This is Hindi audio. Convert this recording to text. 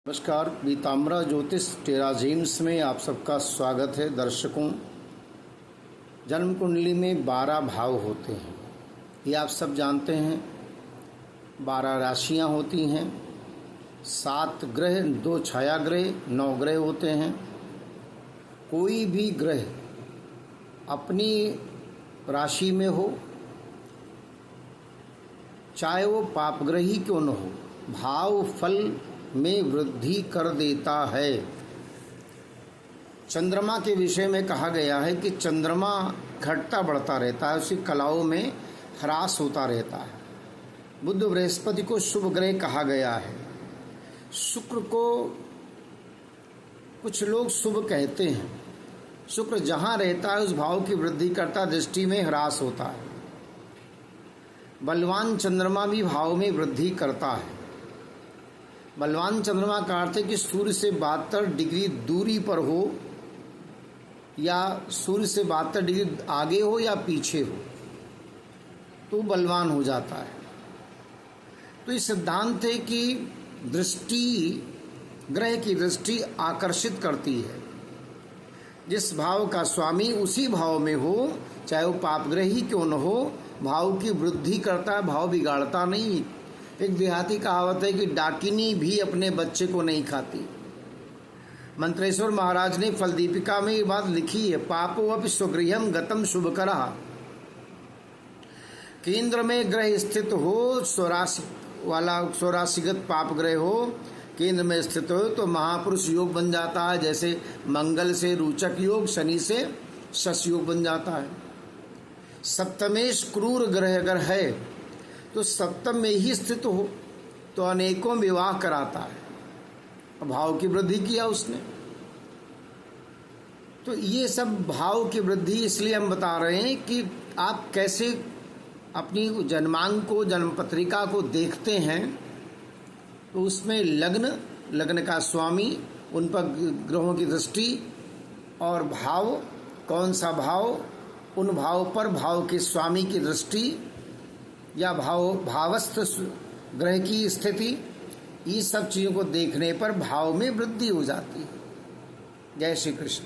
नमस्कार, पीताम्बरा ज्योतिष टेराजीम्स में आप सबका स्वागत है। दर्शकों, जन्म कुंडली में 12 भाव होते हैं, ये आप सब जानते हैं। 12 राशियां होती हैं, 7 ग्रह, 2 छाया ग्रह, 9 ग्रह होते हैं। कोई भी ग्रह अपनी राशि में हो, चाहे वो पापग्रही क्यों न हो, भाव फल में वृद्धि कर देता है। चंद्रमा के विषय में कहा गया है कि चंद्रमा घटता बढ़ता रहता है, उसकी कलाओं में ह्रास होता रहता है। बुध बृहस्पति को शुभ ग्रह कहा गया है। शुक्र को कुछ लोग शुभ कहते हैं। शुक्र जहाँ रहता है उस भाव की वृद्धि करता, दृष्टि में ह्रास होता है। बलवान चंद्रमा भी भाव में वृद्धि करता है। बलवान चंद्रमा का अर्थ है कि सूर्य से 72 डिग्री दूरी पर हो, या सूर्य से 72 डिग्री आगे हो या पीछे हो, तो बलवान हो जाता है। तो इस सिद्धांत है कि दृष्टि, ग्रह की दृष्टि आकर्षित करती है। जिस भाव का स्वामी उसी भाव में हो, चाहे वो पापग्रह ही क्यों न हो, भाव की वृद्धि करता है, भाव बिगाड़ता नहीं। एक देहाती कहावत है कि डाकिनी भी अपने बच्चे को नहीं खाती। मंत्रेश्वर महाराज ने फल दीपिका में ये बात लिखी है, पापो अपि स्वगृहम गतम शुभकरा। केंद्र में ग्रह स्थित हो, स्वराशिगत पाप ग्रह हो, केंद्र में स्थित हो तो महापुरुष योग बन जाता है। जैसे मंगल से रोचक योग, शनि से शश योग बन जाता है। सप्तमेश क्रूर ग्रह अगर है तो सप्तम में ही स्थित हो तो अनेकों विवाह कराता है। भाव की वृद्धि किया उसने। तो ये सब भाव की वृद्धि इसलिए हम बता रहे हैं कि आप कैसे अपनी जन्मांक को, जन्म पत्रिका को देखते हैं। तो उसमें लग्न का स्वामी, उन पर ग्रहों की दृष्टि, और भाव, कौन सा भाव, उन भाव पर भाव के स्वामी की दृष्टि, या भावस्थ ग्रह की स्थिति, ये सब चीज़ों को देखने पर भाव में वृद्धि हो जाती है। जय श्री कृष्ण।